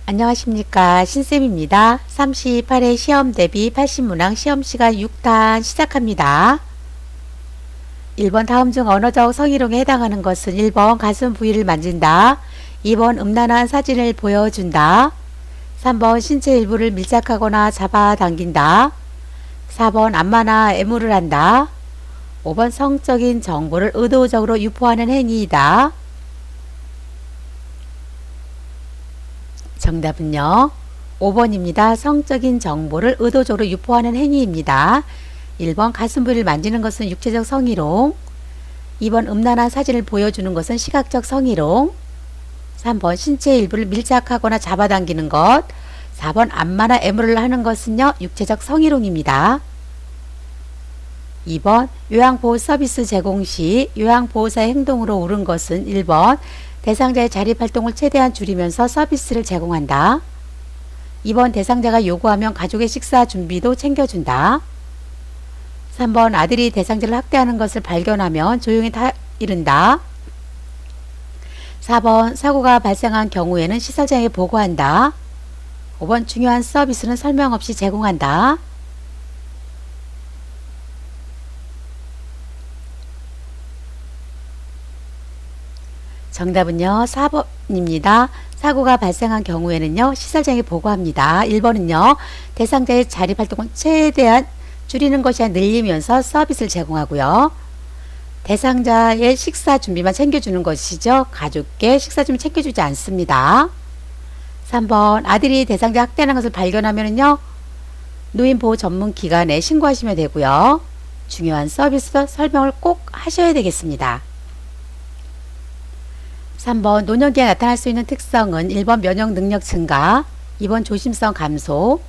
안녕하십니까, 신쌤입니다. 38회 시험 대비 80문항 시험시간 6탄 시작합니다. 1번 다음 중 언어적 성희롱에 해당하는 것은 1번 가슴 부위를 만진다, 2번 음란한 사진을 보여준다, 3번 신체 일부를 밀착하거나 잡아당긴다, 4번 안마나 애무를 한다, 5번 성적인 정보를 의도적으로 유포하는 행위이다. 정답은요, 5번입니다. 성적인 정보를 의도적으로 유포하는 행위입니다. 1번 가슴 부위를 만지는 것은 육체적 성희롱, 2번 음란한 사진을 보여주는 것은 시각적 성희롱, 3번 신체 일부를 밀착하거나 잡아당기는 것, 4번 안마나 애무를 하는 것은요, 육체적 성희롱입니다. 2번 요양보호 서비스 제공 시 요양보호사의 행동으로 옳은 것은 1번 대상자의 자립활동을 최대한 줄이면서 서비스를 제공한다. 2번 대상자가 요구하면 가족의 식사 준비도 챙겨준다. 3번 아들이 대상자를 학대하는 것을 발견하면 조용히 이른다. 4번 사고가 발생한 경우에는 시설장에 보고한다. 5번 중요한 서비스는 설명 없이 제공한다. 정답은요, 4번입니다. 사고가 발생한 경우에는요, 시설장에 보고합니다. 1번은요, 대상자의 자립활동을 최대한 줄이는 것이 아니라 늘리면서 서비스를 제공하고요. 대상자의 식사 준비만 챙겨주는 것이죠. 가족께 식사 준비 챙겨주지 않습니다. 3번 아들이 대상자 학대하는 것을 발견하면요, 노인보호 전문기관에 신고하시면 되고요. 중요한 서비스 설명을 꼭 하셔야 되겠습니다. 3번 노년기에 나타날 수 있는 특성은 1번 면역 능력 증가, 2번 조심성 감소,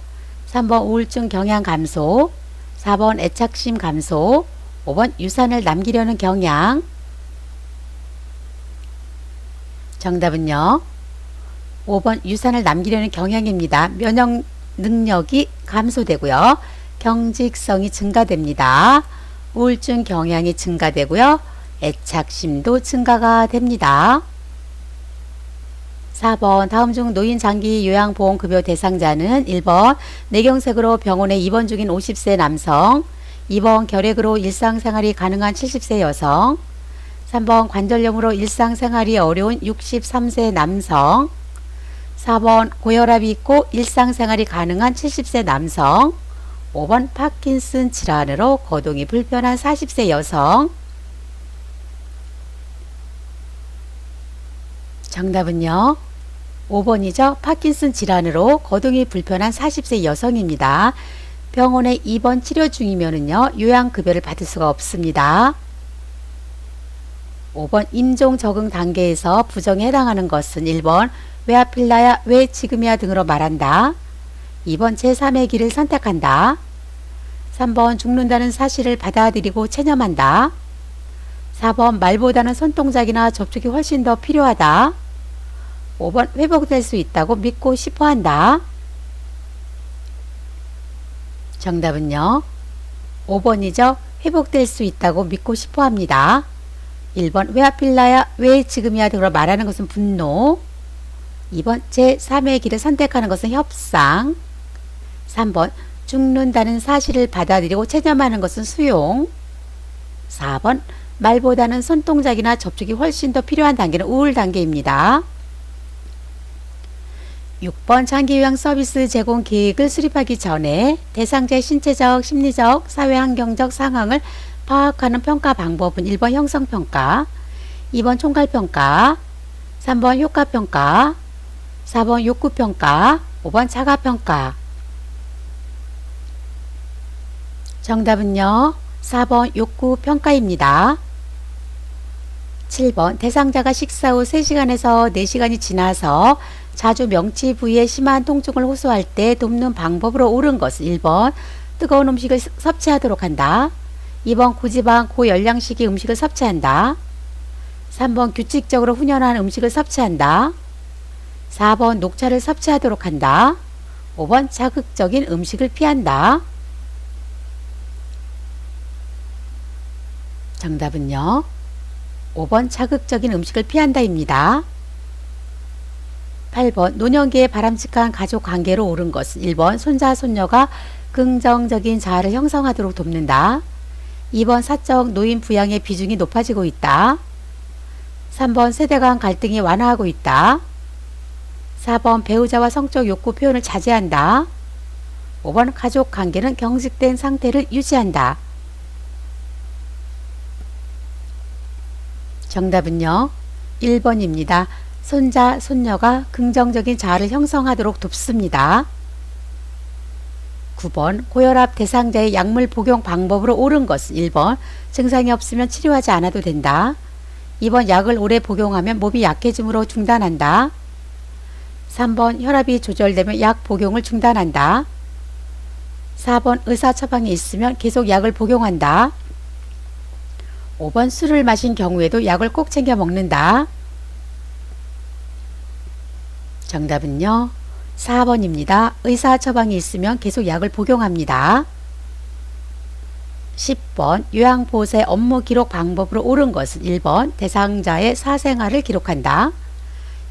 3번 우울증 경향 감소, 4번 애착심 감소, 5번 유산을 남기려는 경향. 정답은요, 5번 유산을 남기려는 경향입니다. 면역 능력이 감소되고요. 경직성이 증가됩니다. 우울증 경향이 증가되고요. 애착심도 증가가 됩니다. 4번 다음 중 노인 장기 요양보험급여 대상자는 1번 뇌경색으로 병원에 입원 중인 50세 남성, 2번 결핵으로 일상생활이 가능한 70세 여성, 3번 관절염으로 일상생활이 어려운 63세 남성, 4번 고혈압이 있고 일상생활이 가능한 70세 남성, 5번 파킨슨 질환으로 거동이 불편한 40세 여성. 정답은요, 5번이죠. 파킨슨 질환으로 거동이 불편한 40세 여성입니다. 병원에 입원 치료 중이면은요, 요양급여를 받을 수가 없습니다. 5번 임종 적응 단계에서 부정에 해당하는 것은 1번 왜 하필나야, 왜 지금이야 등으로 말한다. 2번 제3의 길을 선택한다. 3번 죽는다는 사실을 받아들이고 체념한다. 4번 말보다는 손동작이나 접촉이 훨씬 더 필요하다. 5번 회복될 수 있다고 믿고 싶어한다. 정답은요, 5번이죠. 회복될 수 있다고 믿고 싶어합니다. 1번 왜 하필나야, 왜 지금이야 등으로 말하는 것은 분노. 2번 제3의 길을 선택하는 것은 협상. 3번 죽는다는 사실을 받아들이고 체념하는 것은 수용. 4번 말보다는 손동작이나 접촉이 훨씬 더 필요한 단계는 우울 단계입니다. 6번 장기요양 서비스 제공 계획을 수립하기 전에 대상자의 신체적, 심리적, 사회환경적 상황을 파악하는 평가 방법은 1번 형성평가, 2번 총괄평가, 3번 효과평가, 4번 욕구평가, 5번 자가평가. 정답은요, 4번 욕구평가입니다. 7번 대상자가 식사 후 3시간에서 4시간이 지나서 자주 명치 부위에 심한 통증을 호소할 때 돕는 방법으로 옳은 것은 1번 뜨거운 음식을 섭취하도록 한다. 2번 고지방 고열량식의 음식을 섭취한다. 3번 규칙적으로 훈연한 음식을 섭취한다. 4번 녹차를 섭취하도록 한다. 5번 자극적인 음식을 피한다. 정답은요, 5번 자극적인 음식을 피한다입니다. 8번 노년기에 바람직한 가족 관계로 옳은 것은 1번 손자 손녀가 긍정적인 자아를 형성하도록 돕는다. 2번 사적 노인 부양의 비중이 높아지고 있다. 3번 세대 간 갈등이 완화하고 있다. 4번 배우자와 성적 욕구 표현을 자제한다. 5번 가족 관계는 경직된 상태를 유지한다. 정답은요 1번입니다. 손자, 손녀가 긍정적인 자아를 형성하도록 돕습니다. 9번 고혈압 대상자의 약물 복용 방법으로 옳은 것은 1번 증상이 없으면 치료하지 않아도 된다. 2번 약을 오래 복용하면 몸이 약해짐으로 중단한다. 3번 혈압이 조절되면 약 복용을 중단한다. 4번 의사 처방이 있으면 계속 약을 복용한다. 5번 술을 마신 경우에도 약을 꼭 챙겨 먹는다. 정답은요 4번입니다. 의사 처방이 있으면 계속 약을 복용합니다. 10번 요양보호사의 업무 기록 방법으로 옳은 것은 1번 대상자의 사생활을 기록한다.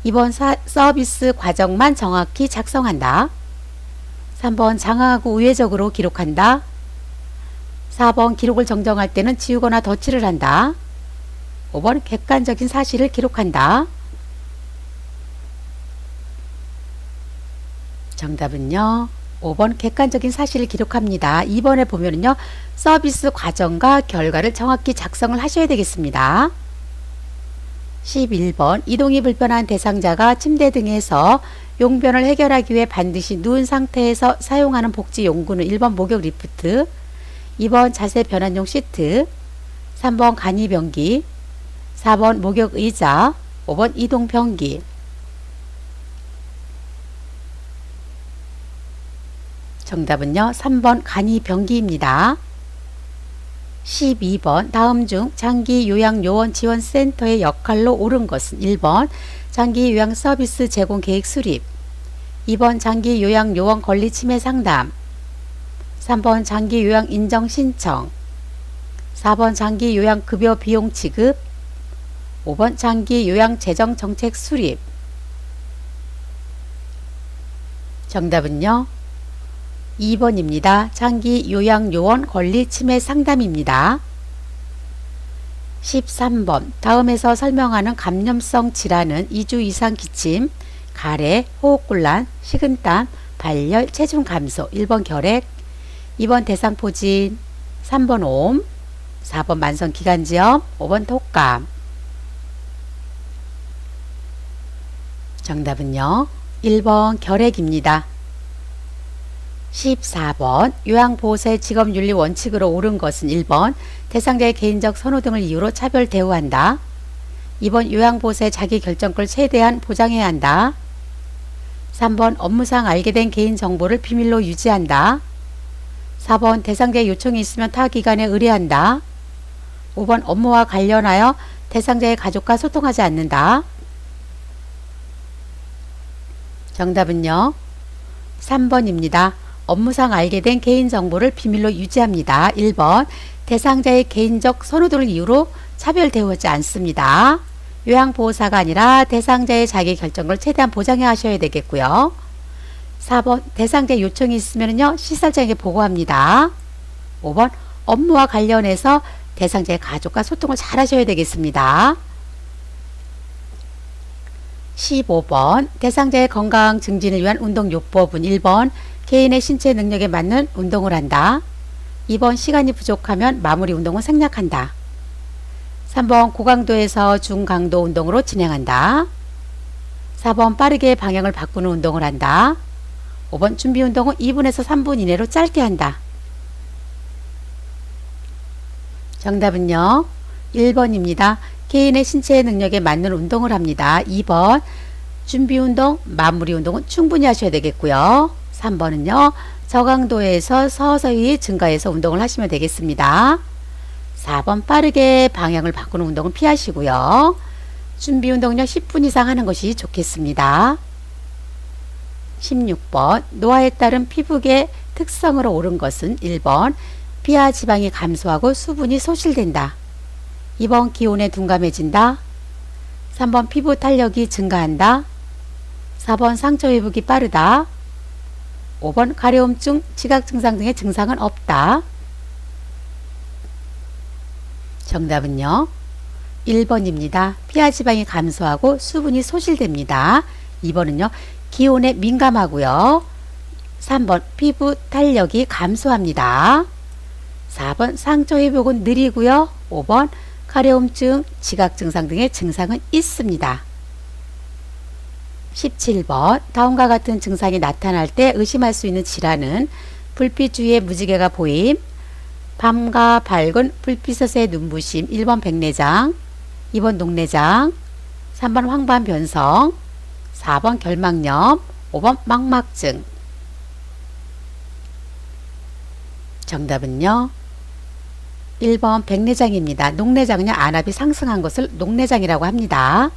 2번 서비스 과정만 정확히 작성한다. 3번 장황하고 우회적으로 기록한다. 4번 기록을 정정할 때는 지우거나 덧칠을 한다. 5번 객관적인 사실을 기록한다. 정답은요 5번 객관적인 사실을 기록합니다. 2번에 보면은요 서비스 과정과 결과를 정확히 작성을 하셔야 되겠습니다. 11번 이동이 불편한 대상자가 침대 등에서 용변을 해결하기 위해 반드시 누운 상태에서 사용하는 복지 용구는 1번 목욕 리프트, 2번 자세 변환용 시트, 3번 간이 변기, 4번 목욕 의자, 5번 이동 변기. 정답은요 3번 간이 변기입니다. 12번 다음 중 장기 요양 요원 지원 센터의 역할로 옳은 것은 1번 장기 요양 서비스 제공 계획 수립, 2번 장기 요양 요원 권리 침해 상담, 3번 장기 요양 인정 신청, 4번 장기 요양 급여 비용 지급, 5번 장기 요양 재정 정책 수립. 정답은요 2번입니다. 장기 요양 요원 권리 침해 상담입니다. 13번 다음에서 설명하는 감염성 질환은 2주 이상 기침, 가래, 호흡곤란, 식은땀, 발열, 체중 감소, 1번 결핵, 2번 대상포진, 3번 옴, 4번 만성기관지염, 5번 독감. 정답은요 1번 결핵입니다. 14번 요양보호사의 직업윤리 원칙으로 옳은 것은 1번 대상자의 개인적 선호 등을 이유로 차별 대우한다. 2번 요양보호사의 자기결정권을 최대한 보장해야 한다. 3번 업무상 알게 된 개인정보를 비밀로 유지한다. 4번 대상자의 요청이 있으면 타 기관에 의뢰한다. 5번 업무와 관련하여 대상자의 가족과 소통하지 않는다. 정답은요 3번입니다. 업무상 알게 된 개인정보를 비밀로 유지합니다. 1번 대상자의 개인적 선호도를 이유로 차별 대우하지 않습니다. 요양보호사가 아니라 대상자의 자기결정을 최대한 보장해 하셔야 되겠고요. 4번 대상자의 요청이 있으면요 시설장에게 보고합니다. 5번 업무와 관련해서 대상자의 가족과 소통을 잘 하셔야 되겠습니다. 15번 대상자의 건강 증진을 위한 운동요법은 1번 개인의 신체 능력에 맞는 운동을 한다. 2번 시간이 부족하면 마무리 운동을 생략한다. 3번 고강도에서 중강도 운동으로 진행한다. 4번 빠르게 방향을 바꾸는 운동을 한다. 5번 준비 운동은 2분에서 3분 이내로 짧게 한다. 정답은요 1번입니다. 개인의 신체 능력에 맞는 운동을 합니다. 2번 준비 운동, 마무리 운동은 충분히 하셔야 되겠고요. 3번은요 저강도에서 서서히 증가해서 운동을 하시면 되겠습니다. 4번 빠르게 방향을 바꾸는 운동은 피하시고요. 준비 운동은요 10분 이상 하는 것이 좋겠습니다. 16번 노화에 따른 피부계 특성으로 옳은 것은 1번 피하 지방이 감소하고 수분이 소실된다. 2번 기온에 둔감해진다. 3번 피부 탄력이 증가한다. 4번 상처 회복이 빠르다. 5번 가려움증, 지각 증상 등의 증상은 없다. 정답은요. 1번입니다. 피하 지방이 감소하고 수분이 소실됩니다. 2번은요. 기온에 민감하고요. 3번 피부 탄력이 감소합니다. 4번 상처 회복은 느리고요. 5번 가려움증, 지각 증상 등의 증상은 있습니다. 17번 다음과 같은 증상이 나타날 때 의심할 수 있는 질환은 불빛 주위에 무지개가 보임, 밤과 밝은 불빛에서의 눈부심. 1번 백내장, 2번 녹내장, 3번 황반 변성, 4번 결막염, 5번 망막증. 정답은요. 1번 백내장입니다. 녹내장은요, 안압이 상승한 것을 녹내장이라고 합니다.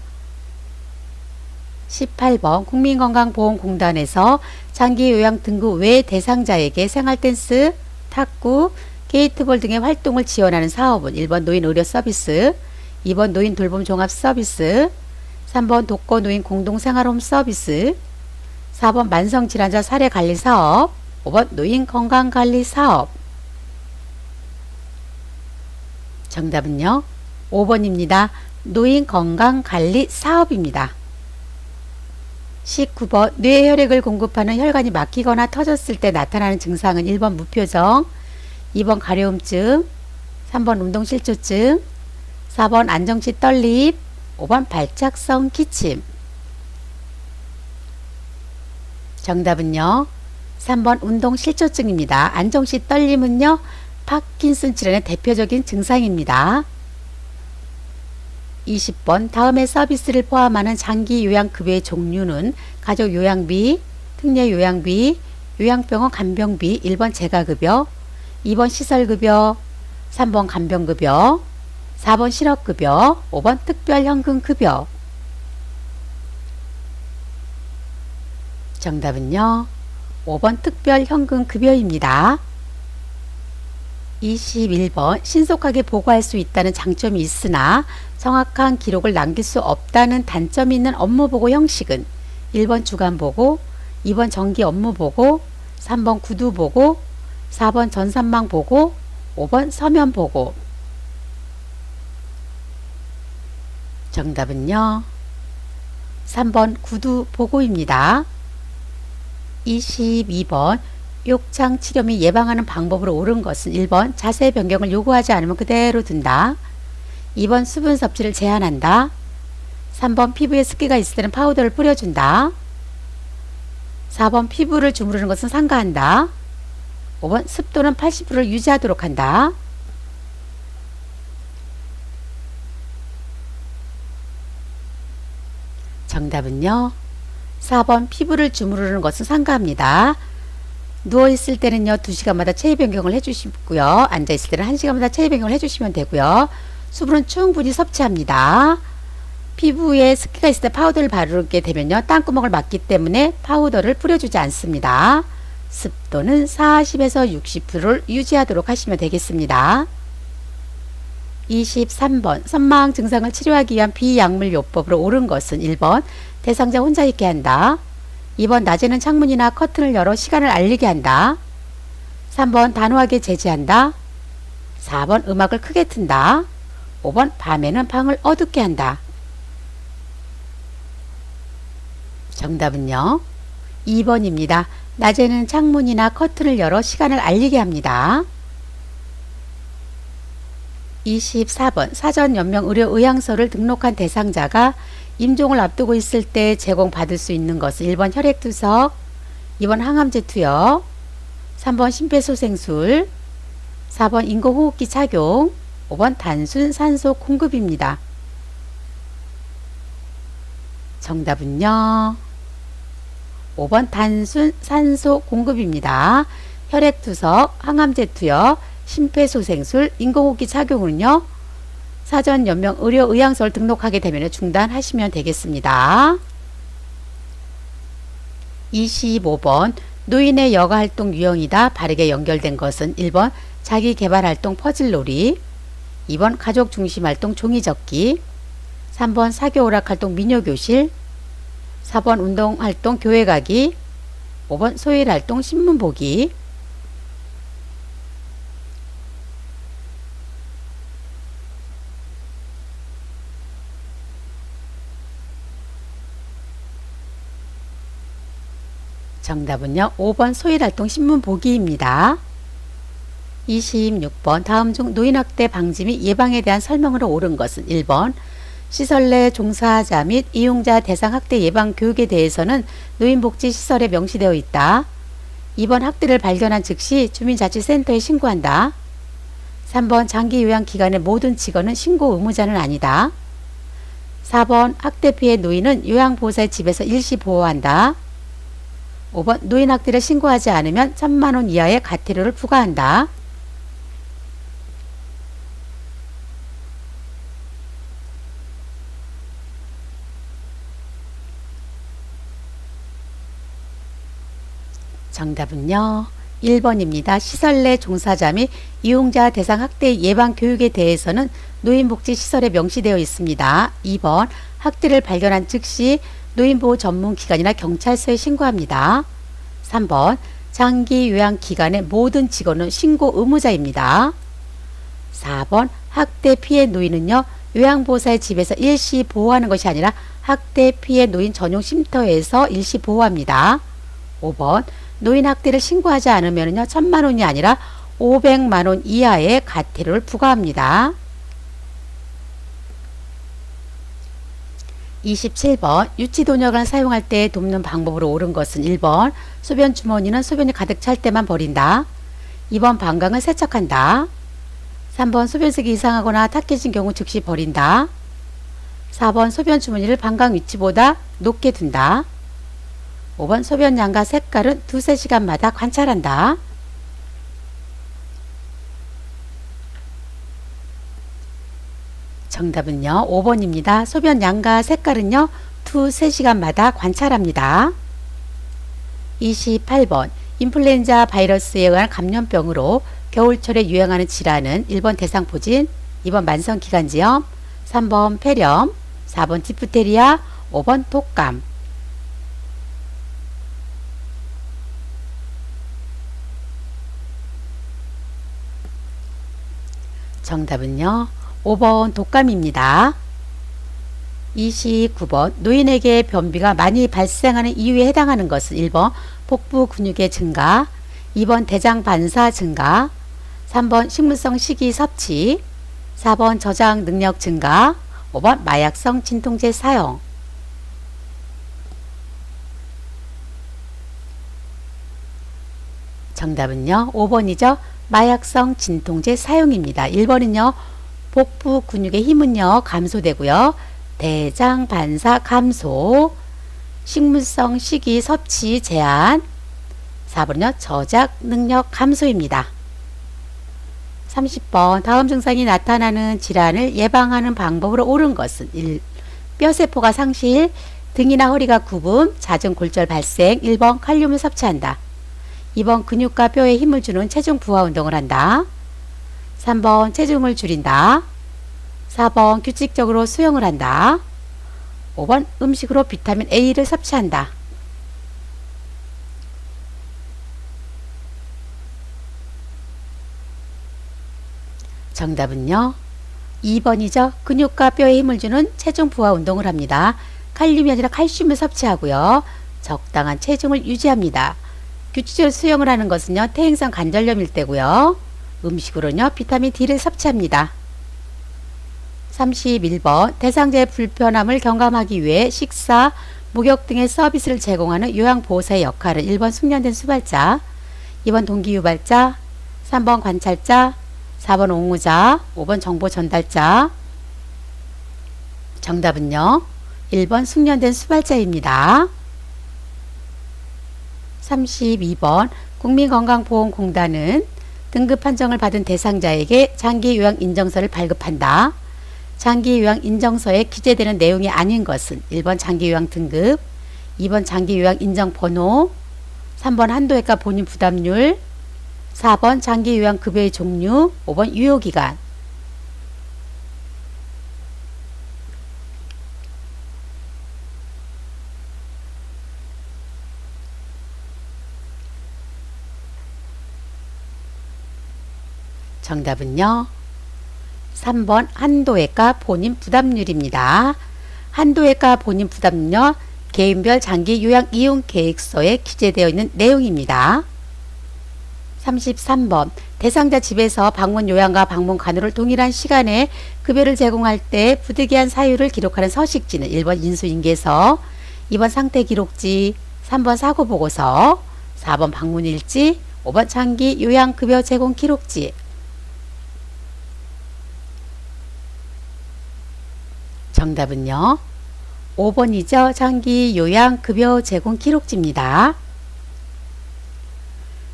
18번 국민건강보험공단에서 장기요양 등급 외 대상자에게 생활댄스, 탁구, 게이트볼 등의 활동을 지원하는 사업은 1번 노인의료서비스, 2번 노인돌봄 종합서비스, 3번 독거노인 공동생활홈 서비스, 4번 만성질환자 사례관리사업, 5번 노인건강관리사업. 정답은요. 5번입니다. 노인건강관리사업입니다. 19번 뇌에 혈액을 공급하는 혈관이 막히거나 터졌을 때 나타나는 증상은 1번 무표정, 2번 가려움증, 3번 운동실조증, 4번 안정시 떨림, 5번 발작성 기침. 정답은요. 3번 운동실조증입니다. 안정시 떨림은요, 파킨슨 질환의 대표적인 증상입니다. 20번 다음의 서비스를 포함하는 장기 요양급여의 종류는 가족 요양비, 특례 요양비, 요양병원 간병비. 1번 재가급여, 2번 시설급여, 3번 간병급여, 4번 실업급여, 5번 특별현금급여. 정답은요. 5번 특별현금급여입니다. 21번 신속하게 보고할 수 있다는 장점이 있으나 정확한 기록을 남길 수 없다는 단점이 있는 업무보고 형식은 1번 주간보고, 2번 정기업무보고, 3번 구두보고, 4번 전산망보고, 5번 서면보고. 정답은요. 3번 구두보고입니다. 22번 욕창 치료 및 예방하는 방법으로 옳은 것은 1번 자세 변경을 요구하지 않으면 그대로 둔다. 2번 수분 섭취를 제한한다. 3번 피부에 습기가 있을 때는 파우더를 뿌려준다. 4번 피부를 주무르는 것은 삼가한다. 5번 습도는 80%를 유지하도록 한다. 정답은요. 4번 피부를 주무르는 것은 삼가합니다. 누워있을 때는요 2시간마다 체위 변경을 해주시고요. 앉아있을 때는 1시간마다 체위 변경을 해주시면 되고요. 수분은 충분히 섭취합니다. 피부에 습기가 있을 때 파우더를 바르게 되면요 땀구멍을 막기 때문에 파우더를 뿌려주지 않습니다. 습도는 40에서 60%를 유지하도록 하시면 되겠습니다. 23번 선망 증상을 치료하기 위한 비약물 요법으로 옳은 것은 1번 대상자 혼자 있게 한다. 2번 낮에는 창문이나 커튼을 열어 시간을 알리게 한다. 3번 단호하게 제지한다. 4번 음악을 크게 튼다. 5번 밤에는 방을 어둡게 한다. 정답은요. 2번입니다. 낮에는 창문이나 커튼을 열어 시간을 알리게 합니다. 24번 사전연명의료의향서를 등록한 대상자가 임종을 앞두고 있을 때 제공받을 수 있는 것은 1번 혈액투석, 2번 항암제 투여, 3번 심폐소생술, 4번 인공호흡기 착용, 5번 단순 산소 공급입니다. 정답은요. 5번 단순 산소 공급입니다. 혈액투석, 항암제 투여, 심폐소생술, 인공호흡기 착용은요. 사전연명의료의향서를 등록하게 되면 중단하시면 되겠습니다. 25번 노인의 여가활동 유형이다. 바르게 연결된 것은 1번 자기개발활동 퍼즐놀이, 2번 가족중심활동 종이접기, 3번 사교오락활동 미녀교실, 4번 운동활동 교회 가기. 5번 소일활동 신문 보기. 정답은요. 5번 소일활동 신문 보기입니다. 26번 다음 중 노인학대 방지 및 예방에 대한 설명으로 옳은 것은 1번 시설 내 종사자 및 이용자 대상 학대 예방 교육에 대해서는 노인복지시설에 명시되어 있다. 2번 학대를 발견한 즉시 주민자치센터에 신고한다. 3번 장기 요양 기간의 모든 직원은 신고 의무자는 아니다. 4번 학대 피해 노인은 요양보호사의 집에서 일시 보호한다. 5번 노인 학대를 신고하지 않으면 1,000만원 이하의 과태료를 부과한다. 정답은요. 1번입니다. 시설 내 종사자 및 이용자 대상 학대 예방 교육에 대해서는 노인복지시설에 명시되어 있습니다. 2번 학대를 발견한 즉시 노인보호 전문기관이나 경찰서에 신고합니다. 3번 장기 요양 기간의 모든 직원은 신고 의무자입니다. 4번 학대 피해 노인은요. 요양보호사의 집에서 일시 보호하는 것이 아니라 학대 피해 노인 전용 쉼터에서 일시 보호합니다. 5번 노인 학대를 신고하지 않으면요 1,000만원이 아니라 500만원 이하의 과태료를 부과합니다. 27번 유치도력을 사용할 때 돕는 방법으로 옳은 것은 1번 소변 주머니는 소변이 가득 찰 때만 버린다. 2번 방광을 세척한다. 3번 소변색이 이상하거나 탁해진 경우 즉시 버린다. 4번 소변 주머니를 방광 위치보다 높게 둔다. 5번 소변 양과 색깔은 두세 시간마다 관찰한다. 정답은요. 5번입니다. 소변 양과 색깔은요. 두세 시간마다 관찰합니다. 28번 인플루엔자 바이러스에 의한 감염병으로 겨울철에 유행하는 질환은 1번 대상포진, 2번 만성기관지염, 3번 폐렴, 4번 디프테리아, 5번 독감. 정답은요. 5번 독감입니다. 29번 노인에게 변비가 많이 발생하는 이유에 해당하는 것은 1번 복부 근육의 증가, 2번 대장 반사 증가, 3번 식물성 식이 섭취, 4번 저장 능력 증가, 5번 마약성 진통제 사용. 정답은요. 5번이죠. 마약성 진통제 사용입니다. 1번은요. 복부 근육의 힘은요. 감소되고요. 대장 반사 감소, 식물성 식이 섭취 제한, 4번은요. 저작 능력 감소입니다. 30번 다음 증상이 나타나는 질환을 예방하는 방법으로 옳은 것은 1. 뼈세포가 상실, 등이나 허리가 굽음, 잦은 골절 발생, 1번 칼륨을 섭취한다. 2번 근육과 뼈에 힘을 주는 체중 부하 운동을 한다. 3번 체중을 줄인다. 4번 규칙적으로 수영을 한다. 5번 음식으로 비타민 A를 섭취한다. 정답은요. 2번이죠. 근육과 뼈에 힘을 주는 체중 부하 운동을 합니다. 칼륨이 아니라 칼슘을 섭취하고요. 적당한 체중을 유지합니다. 규칙적으로 수영을 하는 것은요. 퇴행성 관절염일 때고요. 음식으로는요. 비타민 D를 섭취합니다. 31번 대상자의 불편함을 경감하기 위해 식사, 목욕 등의 서비스를 제공하는 요양보호사의 역할은 1번 숙련된 수발자, 2번 동기유발자, 3번 관찰자, 4번 옹호자, 5번 정보 전달자. 정답은요. 1번 숙련된 수발자입니다. 32번 국민건강보험공단은 등급 판정을 받은 대상자에게 장기요양인정서를 발급한다. 장기요양인정서에 기재되는 내용이 아닌 것은 1번 장기요양 등급, 2번 장기요양인정번호, 3번 한도액과 본인 부담률, 4번 장기요양급여의 종류, 5번 유효기간. 정답은요. 3번 한도액과 본인 부담률입니다. 한도액과 본인 부담률 개인별 장기 요양 이용 계획서에 기재되어 있는 내용입니다. 33번 대상자 집에서 방문 요양과 방문 간호를 동일한 시간에 급여를 제공할 때 부득이한 사유를 기록하는 서식지는 1번 인수인계서, 2번 상태기록지, 3번 사고보고서, 4번 방문일지, 5번 장기 요양급여 제공 기록지. 정답은요. 5번이죠. 장기 요양급여 제공 기록지입니다.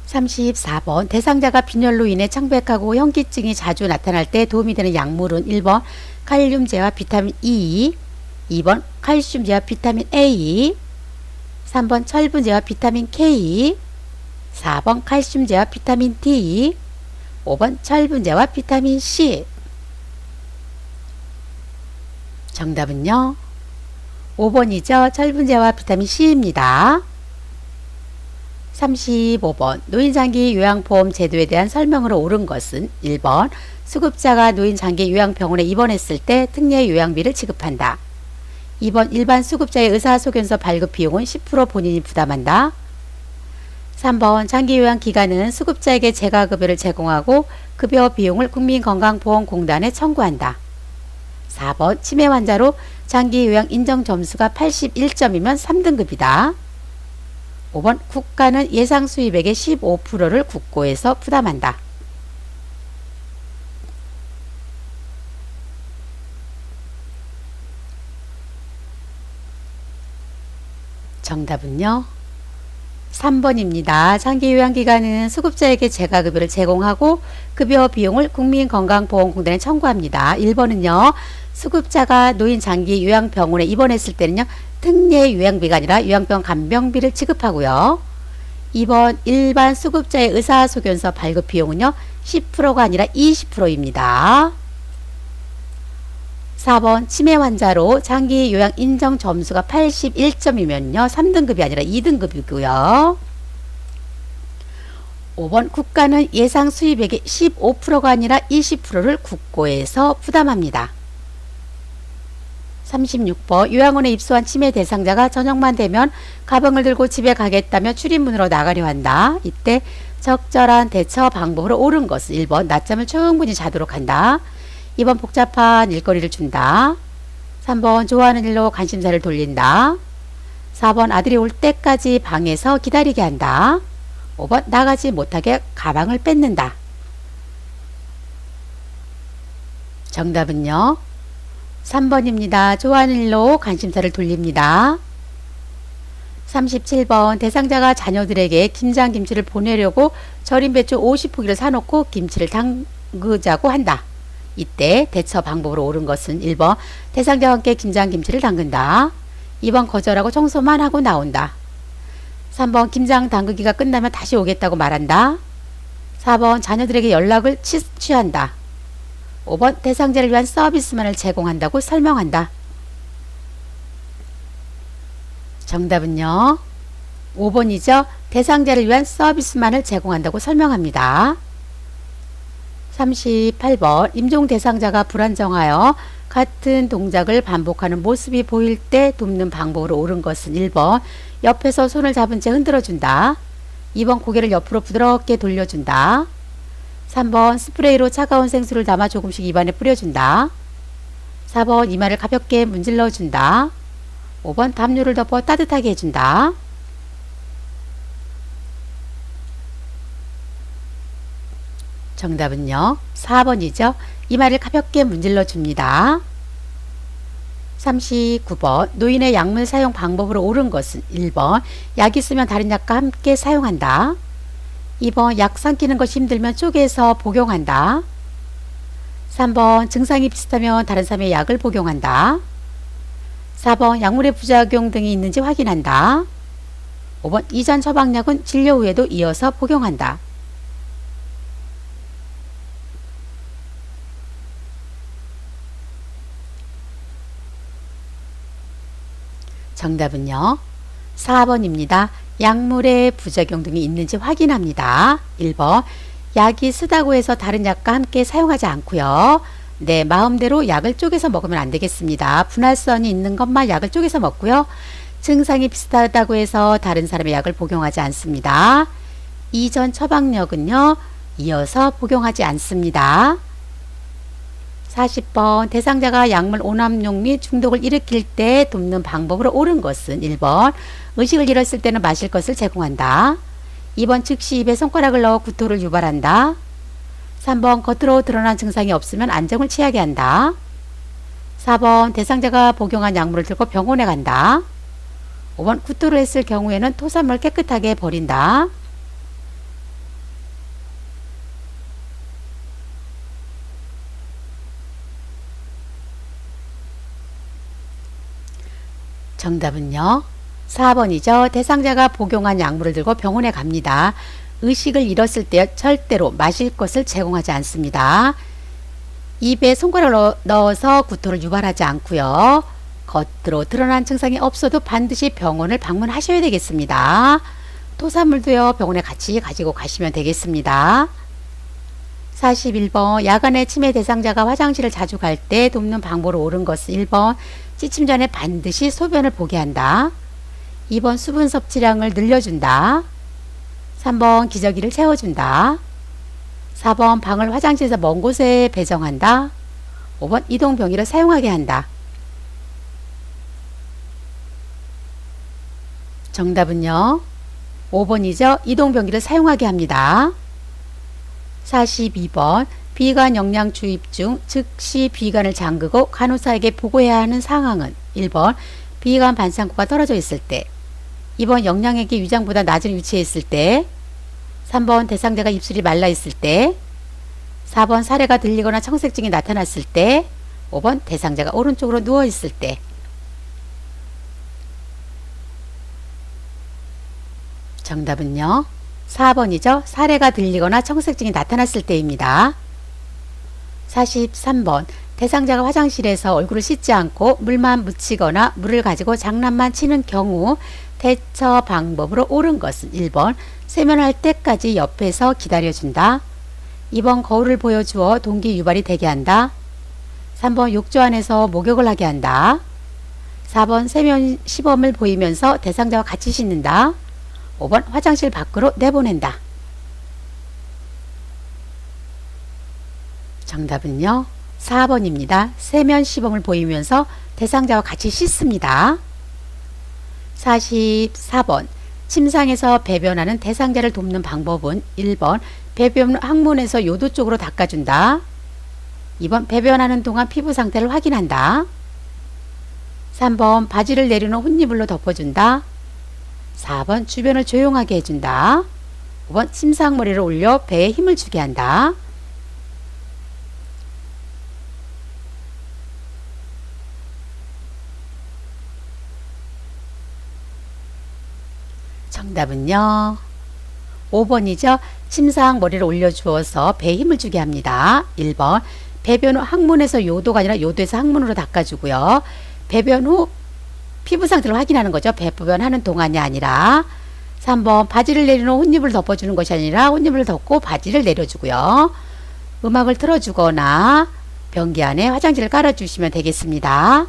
34번 대상자가 빈혈로 인해 창백하고 현기증이 자주 나타날 때 도움이 되는 약물은 1번 칼륨제와 비타민 E, 2번 칼슘제와 비타민 A, 3번 철분제와 비타민 K, 4번 칼슘제와 비타민 D, 5번 철분제와 비타민 C. 정답은요. 5번이죠. 철분제와 비타민 C입니다. 35번 노인장기 요양보험 제도에 대한 설명으로 옳은 것은 1번 수급자가 노인장기 요양병원에 입원했을 때 특례 요양비를 지급한다. 2번 일반 수급자의 의사소견서 발급 비용은 10% 본인이 부담한다. 3번 장기요양기관은 수급자에게 재가급여를 제공하고 급여 비용을 국민건강보험공단에 청구한다. 4번 치매 환자로 장기요양 인정점수가 81점이면 3등급이다. 5번 국가는 예상 수입액의 15%를 국고에서 부담한다. 정답은요. 3번입니다. 장기요양기관은 수급자에게 재가급여를 제공하고 급여 비용을 국민건강보험공단에 청구합니다. 1번은요. 수급자가 노인 장기 요양병원에 입원했을 때는요. 특례 요양비가 아니라 요양병원 간병비를 지급하고요. 2번 일반 수급자의 의사소견서 발급 비용은요. 10%가 아니라 20%입니다. 4번 치매 환자로 장기 요양 인정 점수가 81점이면요. 3등급이 아니라 2등급이고요. 5번 국가는 예상 수입액의 15%가 아니라 20%를 국고에서 부담합니다. 36번 요양원에 입소한 치매 대상자가 저녁만 되면 가방을 들고 집에 가겠다며 출입문으로 나가려 한다. 이때 적절한 대처 방법으로 옳은 것은 1번 낮잠을 충분히 자도록 한다. 2번 복잡한 일거리를 준다. 3번 좋아하는 일로 관심사를 돌린다. 4번 아들이 올 때까지 방에서 기다리게 한다. 5번 나가지 못하게 가방을 뺏는다. 정답은요. 3번입니다. 좋아하는 일로 관심사를 돌립니다. 37번 대상자가 자녀들에게 김장김치를 보내려고 절임 배추 50포기를 사놓고 김치를 담그자고 한다. 이때 대처 방법으로 옳은 것은 1번 대상자와 함께 김장김치를 담근다. 2번 거절하고 청소만 하고 나온다. 3번 김장 담그기가 끝나면 다시 오겠다고 말한다. 4번 자녀들에게 연락을 취한다. 5번 대상자를 위한 서비스만을 제공한다고 설명한다. 정답은요. 5번이죠. 대상자를 위한 서비스만을 제공한다고 설명합니다. 38번 임종 대상자가 불안정하여 같은 동작을 반복하는 모습이 보일 때 돕는 방법으로 옳은 것은 1번 옆에서 손을 잡은 채 흔들어준다. 2번 고개를 옆으로 부드럽게 돌려준다. 3번 스프레이로 차가운 생수를 담아 조금씩 입안에 뿌려준다. 4번 이마를 가볍게 문질러준다. 5번 담요를 덮어 따뜻하게 해준다. 정답은요. 4번이죠. 이마를 가볍게 문질러 줍니다. 39번 노인의 약물 사용 방법으로 옳은 것은 1번 약 있으면 다른 약과 함께 사용한다. 2번 약 삼키는 것이 힘들면 쪼개서 복용한다. 3번 증상이 비슷하면 다른 사람의 약을 복용한다. 4번 약물의 부작용 등이 있는지 확인한다. 5번 이전 처방약은 진료 후에도 이어서 복용한다. 정답은요. 4번입니다. 약물의 부작용 등이 있는지 확인합니다. 1번 약이 쓰다고 해서 다른 약과 함께 사용하지 않고요. 네, 마음대로 약을 쪼개서 먹으면 안 되겠습니다. 분할선이 있는 것만 약을 쪼개서 먹고요. 증상이 비슷하다고 해서 다른 사람의 약을 복용하지 않습니다. 이전 처방약은요, 이어서 복용하지 않습니다. 40번 대상자가 약물 오남용 및 중독을 일으킬 때 돕는 방법으로 옳은 것은 1번 의식을 잃었을 때는 마실 것을 제공한다. 2번 즉시 입에 손가락을 넣어 구토를 유발한다. 3번 겉으로 드러난 증상이 없으면 안정을 취하게 한다. 4번 대상자가 복용한 약물을 들고 병원에 간다. 5번 구토를 했을 경우에는 토사물을 깨끗하게 버린다. 정답은요. 4번이죠. 대상자가 복용한 약물을 들고 병원에 갑니다. 의식을 잃었을 때 절대로 마실 것을 제공하지 않습니다. 입에 손가락을 넣어서 구토를 유발하지 않고요. 겉으로 드러난 증상이 없어도 반드시 병원을 방문하셔야 되겠습니다. 토사물도요, 병원에 같이 가지고 가시면 되겠습니다. 41번 야간에 치매 대상자가 화장실을 자주 갈 때 돕는 방법으로 옳은 것은 1번 취침 전에 반드시 소변을 보게 한다. 2번 수분 섭취량을 늘려준다. 3번 기저귀를 채워준다. 4번 방을 화장실에서 먼 곳에 배정한다. 5번 이동병기를 사용하게 한다. 정답은요. 5번이죠. 이동병기를 사용하게 합니다. 42번 비관 영양 주입 중 즉시 비관을 잠그고 간호사에게 보고해야 하는 상황은 1번 비관 반창고가 떨어져 있을 때, 2번 영양액이 위장보다 낮은 위치에 있을 때, 3번 대상자가 입술이 말라 있을 때, 4번 사례가 들리거나 청색증이 나타났을 때, 5번 대상자가 오른쪽으로 누워 있을 때. 정답은요. 4번이죠. 사례가 들리거나 청색증이 나타났을 때입니다. 43번 대상자가 화장실에서 얼굴을 씻지 않고 물만 묻히거나 물을 가지고 장난만 치는 경우 대처 방법으로 옳은 것은 1번 세면할 때까지 옆에서 기다려준다. 2번 거울을 보여주어 동기 유발이 되게 한다. 3번 욕조 안에서 목욕을 하게 한다. 4번 세면 시범을 보이면서 대상자와 같이 씻는다. 5번 화장실 밖으로 내보낸다. 정답은요. 4번입니다. 세면 시범을 보이면서 대상자와 같이 씻습니다. 44번 침상에서 배변하는 대상자를 돕는 방법은 1번 배변 항문에서 요도 쪽으로 닦아준다. 2번 배변하는 동안 피부 상태를 확인한다. 3번 바지를 내리는 혼이불로 덮어준다. 4번 주변을 조용하게 해준다. 5번 침상머리를 올려 배에 힘을 주게 한다. 정답은요. 5번이죠. 침상머리를 올려주어서 배에 힘을 주게 합니다. 1번 배변 후 항문에서 요도가 아니라 요도에서 항문으로 닦아주고요. 배변 후 피부 상태를 확인하는 거죠. 배변하는 동안이 아니라. 3번 바지를 내리는 혼입을 덮어주는 것이 아니라 혼입을 덮고 바지를 내려주고요. 음악을 틀어주거나 변기 안에 화장지를 깔아주시면 되겠습니다.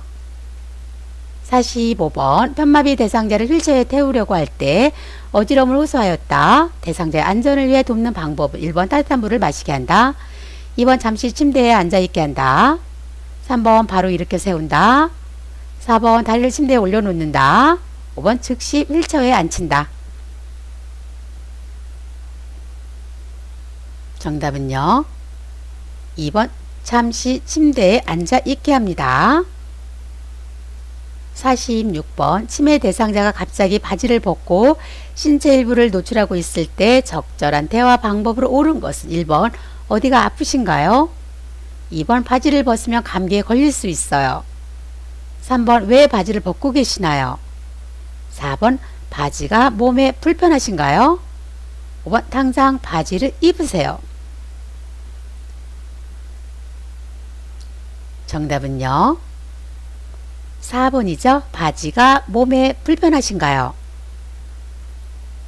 45번 편마비 대상자를 휠체어에 태우려고 할 때 어지러움을 호소하였다. 대상자의 안전을 위해 돕는 방법은 1번 따뜻한 물을 마시게 한다. 2번 잠시 침대에 앉아있게 한다. 3번 바로 일으켜 세운다. 4번 다리를 침대에 올려놓는다. 5번 즉시 휠체어에 앉힌다. 정답은요. 2번 잠시 침대에 앉아 있게 합니다. 46번 치매 대상자가 갑자기 바지를 벗고 신체 일부를 노출하고 있을 때 적절한 대화 방법으로 옳은 것은 1번 어디가 아프신가요? 2번 바지를 벗으면 감기에 걸릴 수 있어요. 3번 왜 바지를 벗고 계시나요? 4번 바지가 몸에 불편하신가요? 5번 당장 바지를 입으세요. 정답은요. 4번이죠. 바지가 몸에 불편하신가요?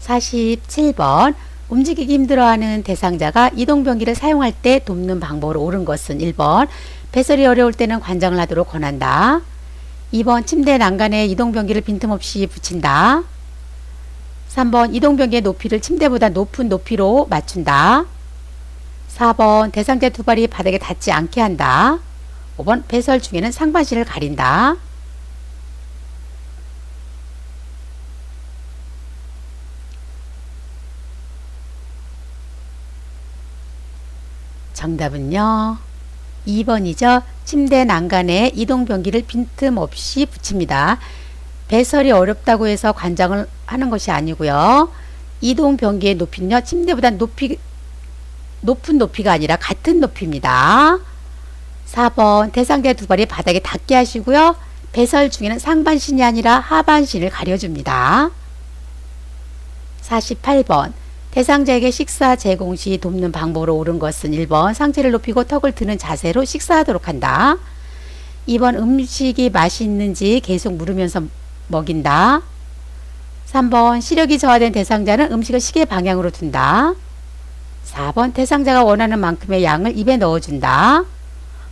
47번 움직이기 힘들어하는 대상자가 이동변기를 사용할 때 돕는 방법으로 옳은 것은 1번 배설이 어려울 때는 관장을 하도록 권한다. 2번 침대 난간에 이동변기를 빈틈없이 붙인다. 3번 이동변기의 높이를 침대보다 높은 높이로 맞춘다. 4번 대상자 두 발이 바닥에 닿지 않게 한다. 5번 배설 중에는 상반신을 가린다. 정답은요 2번이죠. 침대 난간에 이동변기를 빈틈없이 붙입니다. 배설이 어렵다고 해서 관장을 하는 것이 아니고요. 이동변기의 높이는요 침대보다 높은 높이가 아니라 같은 높이입니다. 4번 대상자 두 발이 바닥에 닿게 하시고요. 배설 중에는 상반신이 아니라 하반신을 가려줍니다. 48번 대상자에게 식사 제공 시 돕는 방법으로 옳은 것은 1번 상체를 높이고 턱을 드는 자세로 식사하도록 한다. 2번 음식이 맛있는지 계속 물으면서 먹인다. 3번 시력이 저하된 대상자는 음식을 시계 방향으로 둔다. 4번 대상자가 원하는 만큼의 양을 입에 넣어준다.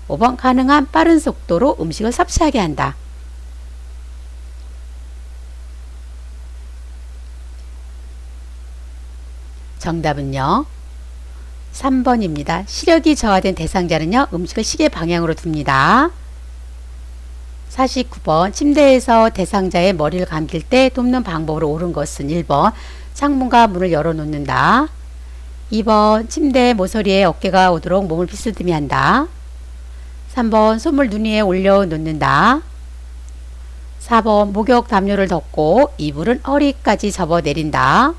5번 가능한 빠른 속도로 음식을 섭취하게 한다. 정답은요 3번입니다. 시력이 저하된 대상자는요 음식을 시계 방향으로 둡니다. 49번 침대에서 대상자의 머리를 감길 때 돕는 방법으로 옳은 것은 1번 창문과 문을 열어 놓는다. 2번 침대 모서리에 어깨가 오도록 몸을 비스듬히 한다. 3번 손을 눈 위에 올려 놓는다. 4번 목욕 담요를 덮고 이불은 허리까지 접어 내린다.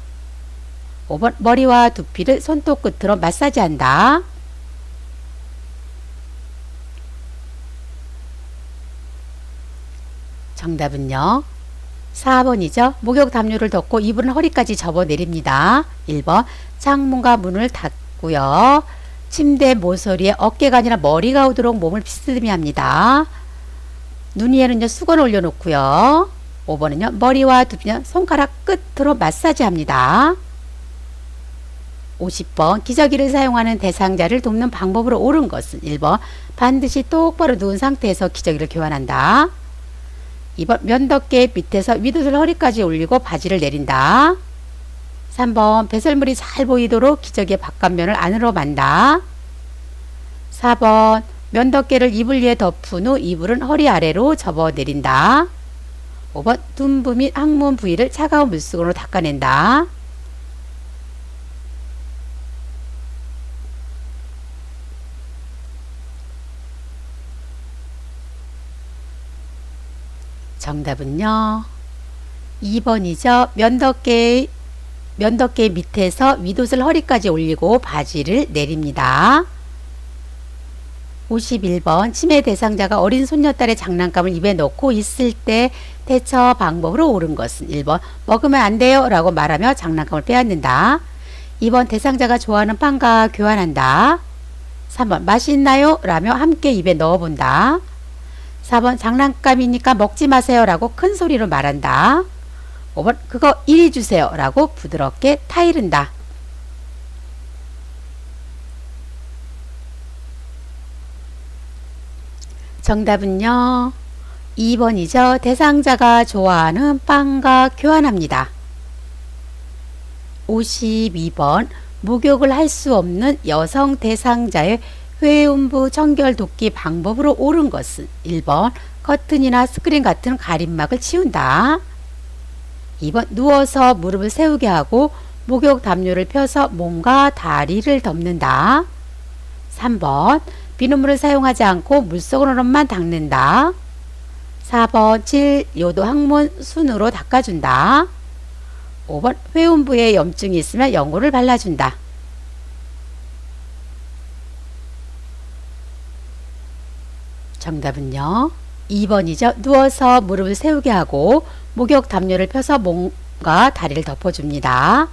5번 머리와 두피를 손톱 끝으로 마사지한다. 정답은요 4번이죠. 목욕 담요를 덮고 이불은 허리까지 접어 내립니다. 1번 창문과 문을 닫고요. 침대 모서리에 어깨가 아니라 머리가 오도록 몸을 비스듬히 합니다. 눈 위에는요 수건을 올려놓고요. 5번은요 머리와 두피는 손가락 끝으로 마사지합니다. 50번 기저귀를 사용하는 대상자를 돕는 방법으로 옳은 것은 1번 반드시 똑바로 누운 상태에서 기저귀를 교환한다. 2번 면덮개 밑에서 윗옷을 허리까지 올리고 바지를 내린다. 3번 배설물이 잘 보이도록 기저귀의 바깥면을 안으로 만다. 4번 면덮개를 이불 위에 덮은 후 이불은 허리 아래로 접어 내린다. 5번 둔부 및 항문 부위를 차가운 물수건으로 닦아낸다. 정답은요 2번이죠. 면덮개 밑에서 윗옷을 허리까지 올리고 바지를 내립니다. 51번 치매 대상자가 어린 손녀딸의 장난감을 입에 넣고 있을 때 대처 방법으로 옳은 것은 1번 먹으면 안 돼요 라고 말하며 장난감을 빼앗는다. 2번 대상자가 좋아하는 빵과 교환한다. 3번 맛이 있나요? 라며 함께 입에 넣어본다. 4번 장난감이니까 먹지 마세요 라고 큰 소리로 말한다. 5번 그거 이리 주세요 라고 부드럽게 타이른다. 정답은요 2번이죠. 대상자가 좋아하는 빵과 교환합니다. 52번 목욕을 할 수 없는 여성 대상자의 회음부 청결 돕기 방법으로 옳은 것은 1번 커튼이나 스크린 같은 가림막을 치운다. 2번 누워서 무릎을 세우게 하고 목욕 담요를 펴서 몸과 다리를 덮는다. 3번 비눗물을 사용하지 않고 물속으로만 닦는다. 4번 질, 요도, 항문 순으로 닦아준다. 5번 회음부에 염증이 있으면 연고를 발라준다. 정답은요 2번이죠. 누워서 무릎을 세우게 하고 목욕 담요를 펴서 몸과 다리를 덮어줍니다.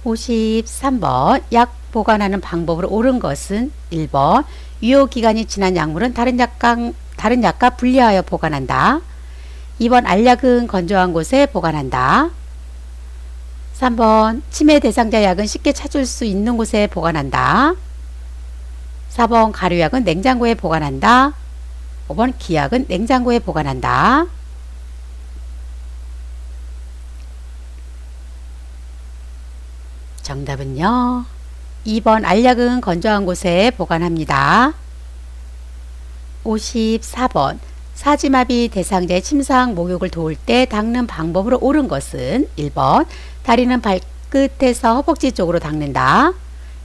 53번 약 보관하는 방법으로 옳은 것은 1번 유효기간이 지난 약물은 다른 약과 분리하여 보관한다. 2번 알약은 건조한 곳에 보관한다. 3번 치매 대상자 약은 쉽게 찾을 수 있는 곳에 보관한다. 4번 가류약은 냉장고에 보관한다. 5번 기약은 냉장고에 보관한다. 정답은요. 2번 알약은 건조한 곳에 보관합니다. 54번 사지마비 대상자의 침상 목욕을 도울 때 닦는 방법으로 옳은 것은 1번 다리는 발끝에서 허벅지 쪽으로 닦는다.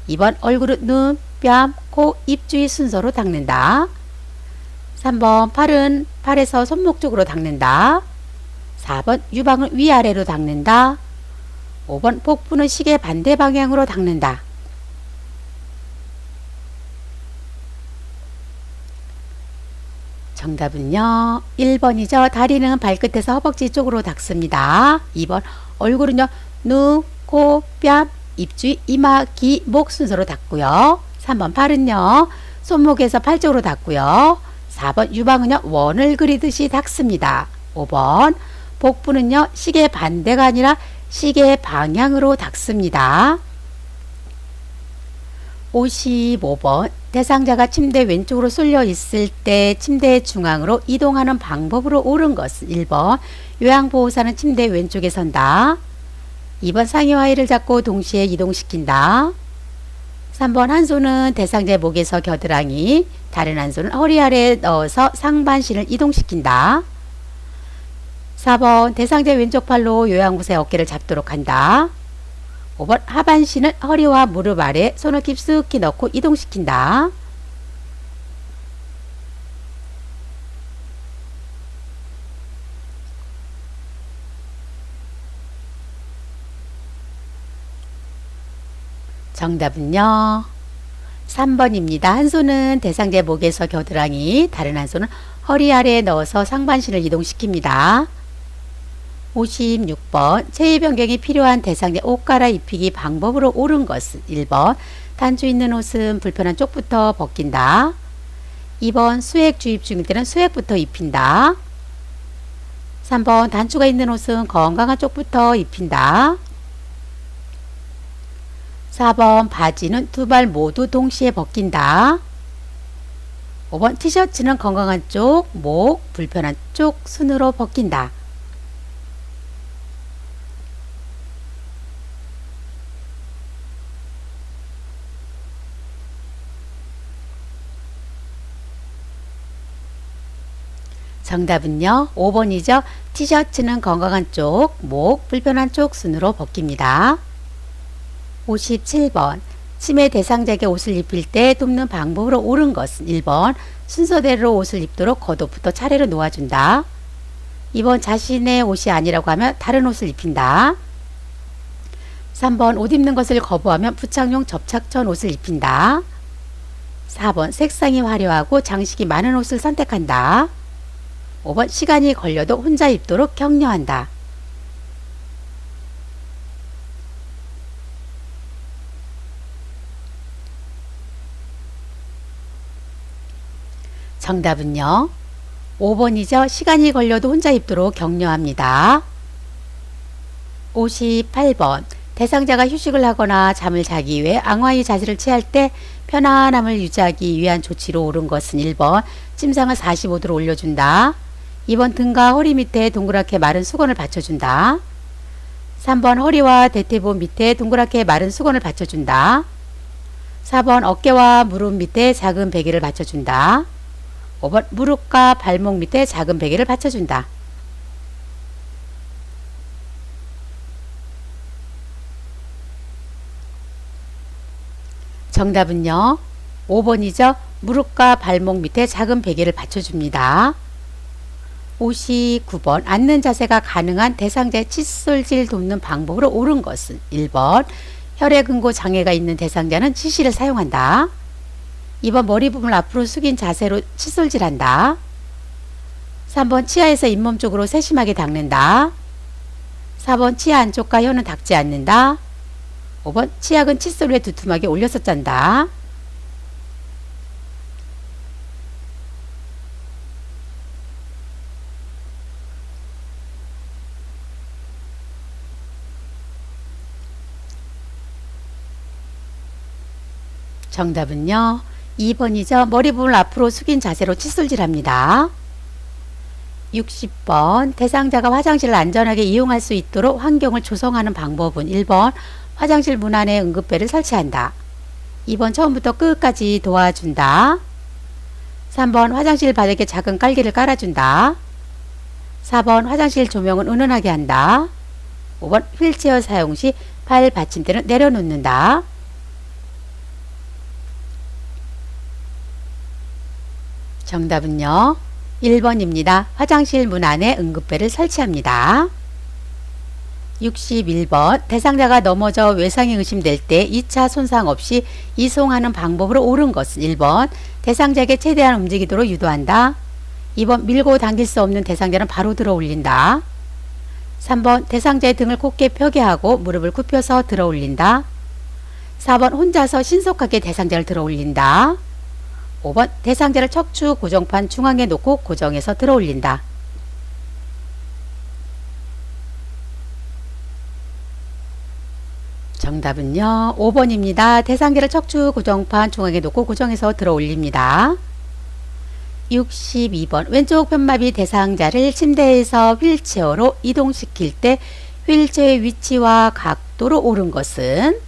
2번 얼굴은 눈, 뺨, 코, 입 주위 순서로 닦는다. 3번 팔은 팔에서 손목 쪽으로 닦는다. 4번 유방은 위아래로 닦는다. 5번 복부는 시계 반대 방향으로 닦는다. 정답은요. 1번이죠. 다리는 발끝에서 허벅지 쪽으로 닦습니다. 2번 얼굴은요. 눈, 코, 뺨, 입주위, 이마, 귀, 목 순서로 닦고요. 3번 팔은요. 손목에서 팔 쪽으로 닦고요. 4번 유방은요. 원을 그리듯이 닦습니다. 5번 복부는요. 시계 반대가 아니라 시계 방향으로 닦습니다. 55번 대상자가 침대 왼쪽으로 쏠려 있을 때 침대 중앙으로 이동하는 방법으로 옳은 것은 1번 요양보호사는 침대 왼쪽에 선다. 2번 상의 하의를 잡고 동시에 이동시킨다. 3번 한 손은 대상자의 목에서 겨드랑이, 다른 한 손은 허리 아래에 넣어서 상반신을 이동시킨다. 4번 대상자의 왼쪽 팔로 요양보호사의 어깨를 잡도록 한다. 5번 하반신은 허리와 무릎 아래 손을 깊숙이 넣고 이동시킨다. 정답은요. 3번입니다. 한 손은 대상자의 목에서 겨드랑이, 다른 한 손은 허리 아래에 넣어서 상반신을 이동시킵니다. 56번 체위 변경이 필요한 대상자 옷 갈아입히기 방법으로 옳은 것은 1번 단추 있는 옷은 불편한 쪽부터 벗긴다. 2번 수액 주입 중일 때는 수액부터 입힌다. 3번 단추가 있는 옷은 건강한 쪽부터 입힌다. 4번 바지는 두 발 모두 동시에 벗긴다. 5번 티셔츠는 건강한 쪽, 목, 불편한 쪽 순으로 벗긴다. 정답은요. 5번이죠. 티셔츠는 건강한 쪽, 목, 불편한 쪽 순으로 벗깁니다. 57번 치매 대상자에게 옷을 입힐 때 돕는 방법으로 옳은 것은 1번 순서대로 옷을 입도록 겉옷부터 차례로 놓아준다. 2번 자신의 옷이 아니라고 하면 다른 옷을 입힌다. 3번 옷 입는 것을 거부하면 부착용 접착전 옷을 입힌다. 4번 색상이 화려하고 장식이 많은 옷을 선택한다. 5번 시간이 걸려도 혼자 입도록 격려한다. 정답은요. 5번이죠. 시간이 걸려도 혼자 입도록 격려합니다. 58번 대상자가 휴식을 하거나 잠을 자기 위해 앙화의 자세를 취할 때 편안함을 유지하기 위한 조치로 옳은 것은 1번 침상을 45도로 올려준다. 2번 등과 허리 밑에 동그랗게 마른 수건을 받쳐준다. 3번 허리와 대퇴부 밑에 동그랗게 마른 수건을 받쳐준다. 4번 어깨와 무릎 밑에 작은 베개를 받쳐준다. 5번 무릎과 발목 밑에 작은 베개를 받쳐준다. 정답은요. 5번이죠. 무릎과 발목 밑에 작은 베개를 받쳐줍니다. 59번 앉는 자세가 가능한 대상자의 칫솔질 돕는 방법으로 옳은 것은 1번 혈액응고 장애가 있는 대상자는 치실을 사용한다. 2번 머리 부분을 앞으로 숙인 자세로 칫솔질한다. 3번 치아에서 잇몸 쪽으로 세심하게 닦는다. 4번 치아 안쪽과 혀는 닦지 않는다. 5번 치약은 칫솔 위에 두툼하게 올려서 짠다. 정답은요. 2번이죠. 머리 부분을 앞으로 숙인 자세로 칫솔질합니다. 60번 대상자가 화장실을 안전하게 이용할 수 있도록 환경을 조성하는 방법은 1번 화장실 문 안에 응급배를 설치한다. 2번 처음부터 끝까지 도와준다. 3번 화장실 바닥에 작은 깔개를 깔아준다. 4번 화장실 조명은 은은하게 한다. 5번 휠체어 사용 시 발 받침대는 내려놓는다. 정답은요. 1번입니다. 화장실 문 안에 응급배를 설치합니다. 61번 대상자가 넘어져 외상이 의심될 때 2차 손상 없이 이송하는 방법으로 옳은 것은 1번 대상자에게 최대한 움직이도록 유도한다. 2번 밀고 당길 수 없는 대상자는 바로 들어 올린다. 3번 대상자의 등을 곧게 펴게 하고 무릎을 굽혀서 들어 올린다. 4번 혼자서 신속하게 대상자를 들어 올린다. 5번 대상자를 척추 고정판 중앙에 놓고 고정해서 들어 올린다. 정답은요. 5번입니다. 대상자를 척추 고정판 중앙에 놓고 고정해서 들어 올립니다. 62번 왼쪽 편마비 대상자를 침대에서 휠체어로 이동시킬 때 휠체어의 위치와 각도로 옳은 것은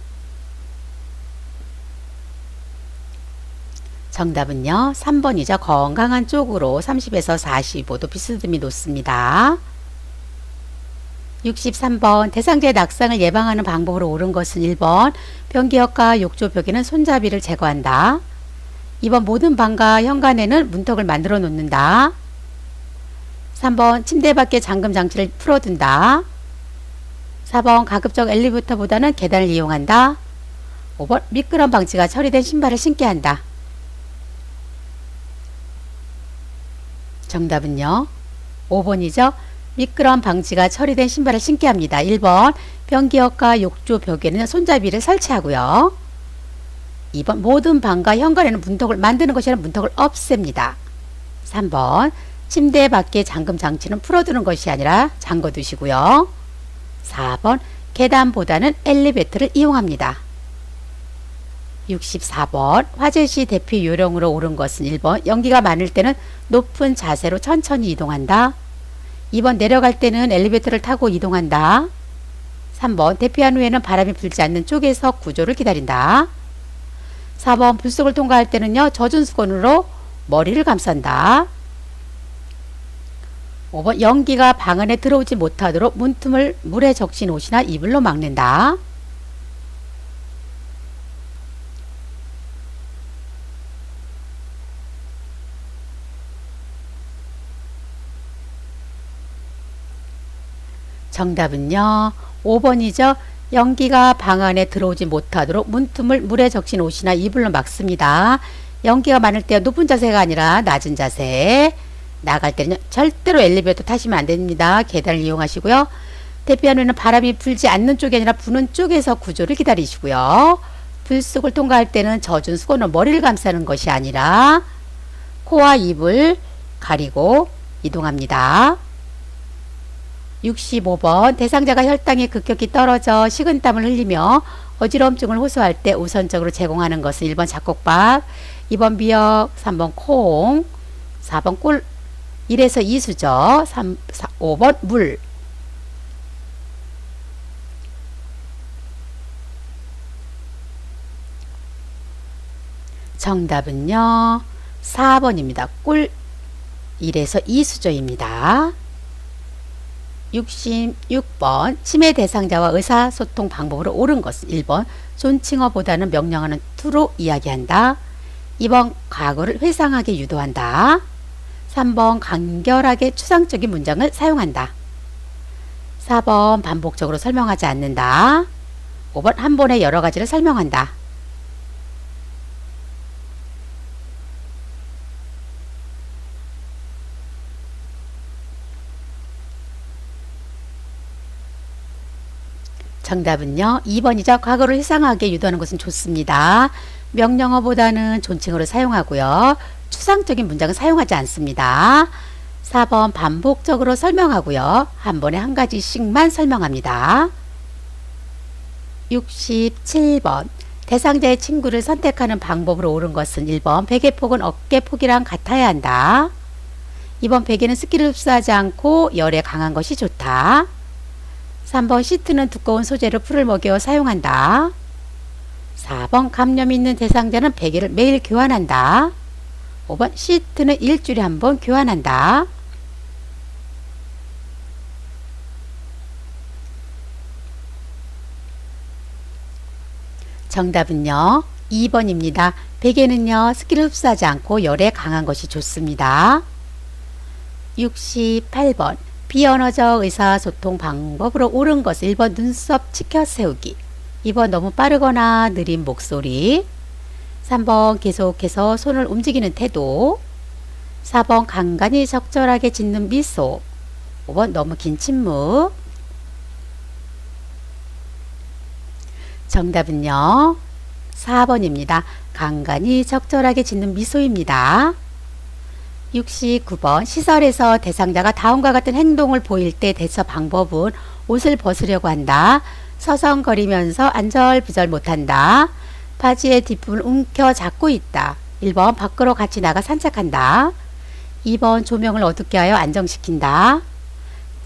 정답은요. 3번이죠. 건강한 쪽으로 30에서 45도 비스듬히 놓습니다. 63번 대상자의 낙상을 예방하는 방법으로 옳은 것은 1번 변기역과 욕조 벽에는 손잡이를 제거한다. 2번 모든 방과 현관에는 문턱을 만들어 놓는다. 3번 침대 밖에 잠금 장치를 풀어둔다. 4번 가급적 엘리베이터보다는 계단을 이용한다. 5번 미끄럼 방지가 처리된 신발을 신게 한다. 정답은요. 5번이죠. 미끄럼 방지가 처리된 신발을 신게 합니다. 1번 변기역과 욕조 벽에는 손잡이를 설치하고요. 2번 모든 방과 현관에는 문턱을 만드는 것이 아니라 문턱을 없앱니다. 3번 침대 밖에 잠금 장치는 풀어두는 것이 아니라 잠궈 두시고요. 4번 계단보다는 엘리베이터를 이용합니다. 64번 화재 시 대피 요령으로 옳은 것은 1번 연기가 많을 때는 높은 자세로 천천히 이동한다. 2번 내려갈 때는 엘리베이터를 타고 이동한다. 3번 대피한 후에는 바람이 불지 않는 쪽에서 구조를 기다린다. 4번 불속을 통과할 때는요 젖은 수건으로 머리를 감싼다. 5번 연기가 방 안에 들어오지 못하도록 문틈을 물에 적신 옷이나 이불로 막는다. 정답은요 5번이죠. 연기가 방 안에 들어오지 못하도록 문틈을 물에 적신 옷이나 이불로 막습니다. 연기가 많을 때 높은 자세가 아니라 낮은 자세. 나갈 때는 절대로 엘리베이터 타시면 안 됩니다. 계단을 이용하시고요. 대피한 후에는 바람이 불지 않는 쪽이 아니라 부는 쪽에서 구조를 기다리시고요. 불속을 통과할 때는 젖은 수건으로 머리를 감싸는 것이 아니라 코와 입을 가리고 이동합니다. 65번 대상자가 혈당이 급격히 떨어져 식은땀을 흘리며 어지러움증을 호소할 때 우선적으로 제공하는 것은 1번 잡곡밥, 2번 미역, 3번 콩, 4번 꿀, 1에서 2수저, 5번 물. 정답은요 4번입니다. 꿀 1에서 2수저입니다. 66번 치매 대상자와 의사소통 방법으로 옳은 것은 1번 존칭어보다는 명령하는 투로 이야기한다. 2번 과거를 회상하게 유도한다. 3번 간결하게 추상적인 문장을 사용한다. 4번 반복적으로 설명하지 않는다. 5번 한 번에 여러 가지를 설명한다. 정답은요 2번이죠. 과거를 회상하게 유도하는 것은 좋습니다. 명령어보다는 존칭어를 사용하고요. 추상적인 문장은 사용하지 않습니다. 4번 반복적으로 설명하고요. 한 번에 한 가지씩만 설명합니다. 67번 대상자의 친구를 선택하는 방법으로 옳은 것은 1번 베개 폭은 어깨 폭이랑 같아야 한다. 2번 베개는 습기를 흡수하지 않고 열에 강한 것이 좋다. 3번 시트는 두꺼운 소재로 풀을 먹여 사용한다. 4번 감염이 있는 대상자는 베개를 매일 교환한다. 5번 시트는 일주일에 한 번 교환한다. 정답은요 2번입니다. 베개는요 습기를 흡수하지 않고 열에 강한 것이 좋습니다. 68번 비언어적 의사소통 방법으로 옳은 것은 1번 눈썹 치켜 세우기, 2번 너무 빠르거나 느린 목소리, 3번 계속해서 손을 움직이는 태도, 4번 간간히 적절하게 짓는 미소, 5번 너무 긴 침묵. 정답은요 4번입니다. 간간히 적절하게 짓는 미소입니다. 69번 시설에서 대상자가 다음과 같은 행동을 보일 때 대처 방법은 옷을 벗으려고 한다. 서성거리면서 안절부절 못한다. 바지의 뒷부분을 움켜 잡고 있다. 1번 밖으로 같이 나가 산책한다. 2번 조명을 어둡게 하여 안정시킨다.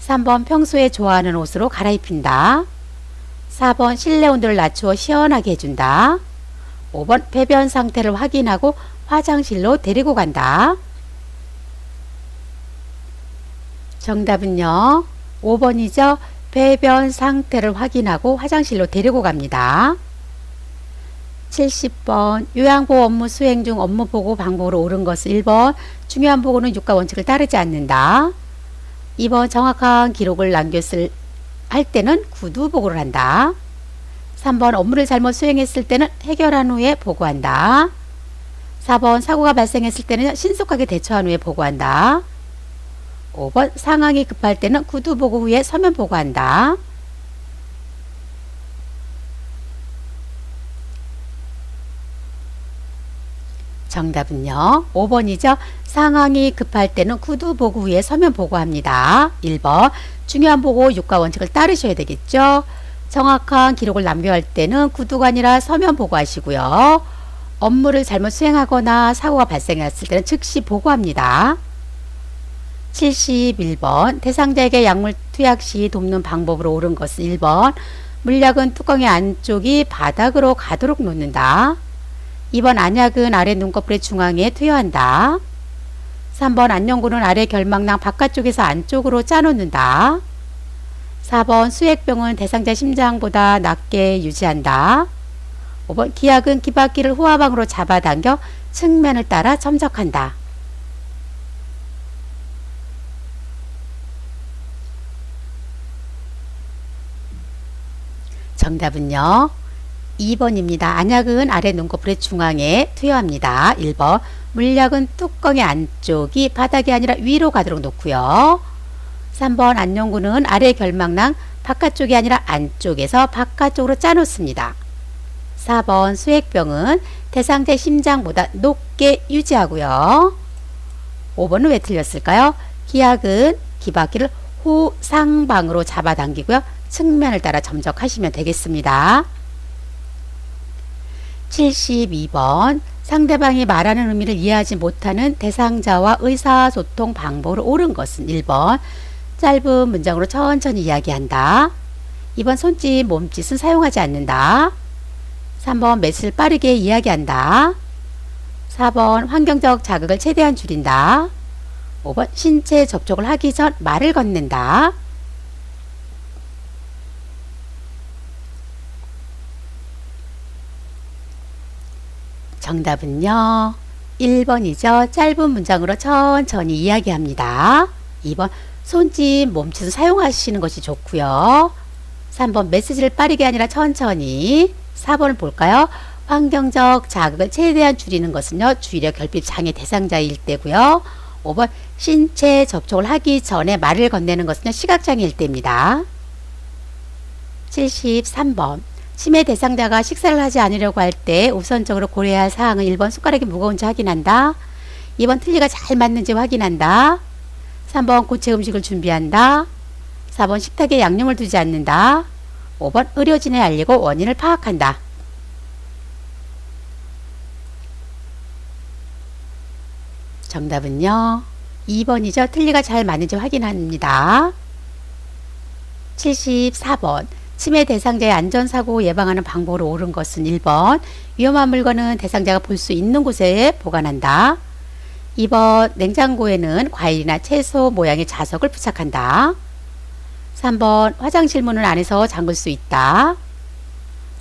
3번 평소에 좋아하는 옷으로 갈아입힌다. 4번 실내 온도를 낮추어 시원하게 해준다. 5번 배변 상태를 확인하고 화장실로 데리고 간다. 정답은요 5번이죠. 배변 상태를 확인하고 화장실로 데리고 갑니다. 70번 요양보호 업무 수행 중 업무 보고 방법으로 옳은 것은 1번 중요한 보고는 육가 원칙을 따르지 않는다. 2번 정확한 기록을 남겼을 할 때는 구두 보고를 한다. 3번 업무를 잘못 수행했을 때는 해결한 후에 보고한다. 4번 사고가 발생했을 때는 신속하게 대처한 후에 보고한다. 5번 상황이 급할 때는 구두 보고 후에 서면 보고한다. 정답은요 5번이죠. 상황이 급할 때는 구두 보고 후에 서면 보고합니다. 1번 중요한 보고 육가 원칙을 따르셔야 되겠죠. 정확한 기록을 남겨야 할 때는 구두가 아니라 서면 보고하시고요. 업무를 잘못 수행하거나 사고가 발생했을 때는 즉시 보고합니다. 71번 대상자에게 약물 투약 시 돕는 방법으로 옳은 것은 1번 물약은 뚜껑의 안쪽이 바닥으로 가도록 놓는다. 2번 안약은 아래 눈꺼풀의 중앙에 투여한다. 3번 안연고는 아래 결막낭 바깥쪽에서 안쪽으로 짜놓는다. 4번 수액병은 대상자 심장보다 낮게 유지한다. 5번 기약은 기박기를 후하방으로 잡아당겨 측면을 따라 첨적한다. 정답은요 2번입니다. 안약은 아래 눈꺼풀의 중앙에 투여합니다. 1번 물약은 뚜껑의 안쪽이 바닥이 아니라 위로 가도록 놓고요. 3번 안연고는 아래 결막낭 바깥쪽이 아니라 안쪽에서 바깥쪽으로 짜놓습니다. 4번 수액병은 대상자 심장보다 높게 유지하고요. 5번은 왜 틀렸을까요? 기약은 기박기를 후상방으로 잡아당기고요. 측면을 따라 점적하시면 되겠습니다. 72번 상대방이 말하는 의미를 이해하지 못하는 대상자와 의사소통 방법으로 옳은 것은 1번 짧은 문장으로 천천히 이야기한다. 2번 손짓, 몸짓은 사용하지 않는다. 3번 매스를 빠르게 이야기한다. 4번 환경적 자극을 최대한 줄인다. 5번 신체 접촉을 하기 전 말을 건넨다. 정답은요 1번이죠. 짧은 문장으로 천천히 이야기합니다. 2번 손짓, 몸짓을 사용하시는 것이 좋고요. 3번 메시지를 빠르게 아니라 천천히. 4번을 볼까요? 환경적 자극을 최대한 줄이는 것은요 주의력 결핍 장애 대상자일 때고요. 5번 신체 접촉을 하기 전에 말을 건네는 것은요 시각장애일 때입니다. 73번 치매 대상자가 식사를 하지 않으려고 할 때 우선적으로 고려해야 할 사항은 1번 숟가락이 무거운지 확인한다. 2번 틀니가 잘 맞는지 확인한다. 3번 고체 음식을 준비한다. 4번 식탁에 양념을 두지 않는다. 5번 의료진에 알리고 원인을 파악한다. 정답은요. 2번이죠. 틀리가 잘 맞는지 확인합니다. 74번. 치매 대상자의 안전사고 예방하는 방법으로 옳은 것은 1번. 위험한 물건은 대상자가 볼 수 있는 곳에 보관한다. 2번. 냉장고에는 과일이나 채소 모양의 자석을 부착한다. 3번. 화장실 문을 안에서 잠글 수 있다.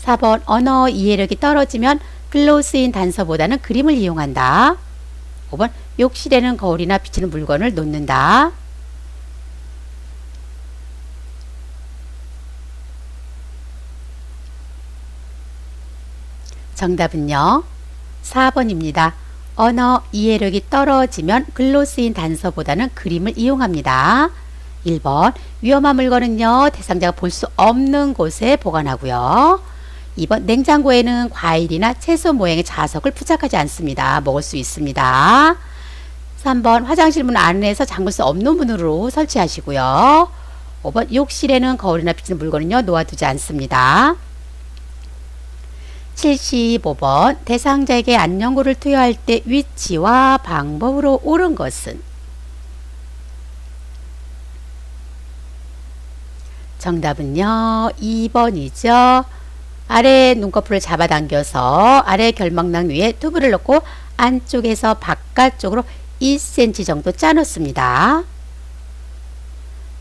4번. 언어 이해력이 떨어지면 글로 쓰인 단서보다는 그림을 이용한다. 5번. 욕실에는 거울이나 비치는 물건을 놓는다. 정답은요. 4번입니다. 언어 이해력이 떨어지면 글로 쓰인 단서보다는 그림을 이용합니다. 1번. 위험한 물건은요. 대상자가 볼 수 없는 곳에 보관하고요. 2번. 냉장고에는 과일이나 채소 모양의 자석을 부착하지 않습니다. 먹을 수 있습니다. 3번. 화장실 문 안에서 잠글 수 없는 문으로 설치하시고요. 5번. 욕실에는 거울이나 비치는 물건은요. 놓아두지 않습니다. 75번. 대상자에게 안녕구를 투여할 때 위치와 방법으로 옳은 것은? 정답은요. 2번이죠. 아래 눈꺼풀을 잡아당겨서 아래 결막낭 위에 튜브를 넣고 안쪽에서 바깥쪽으로 2cm 정도 짜놓습니다.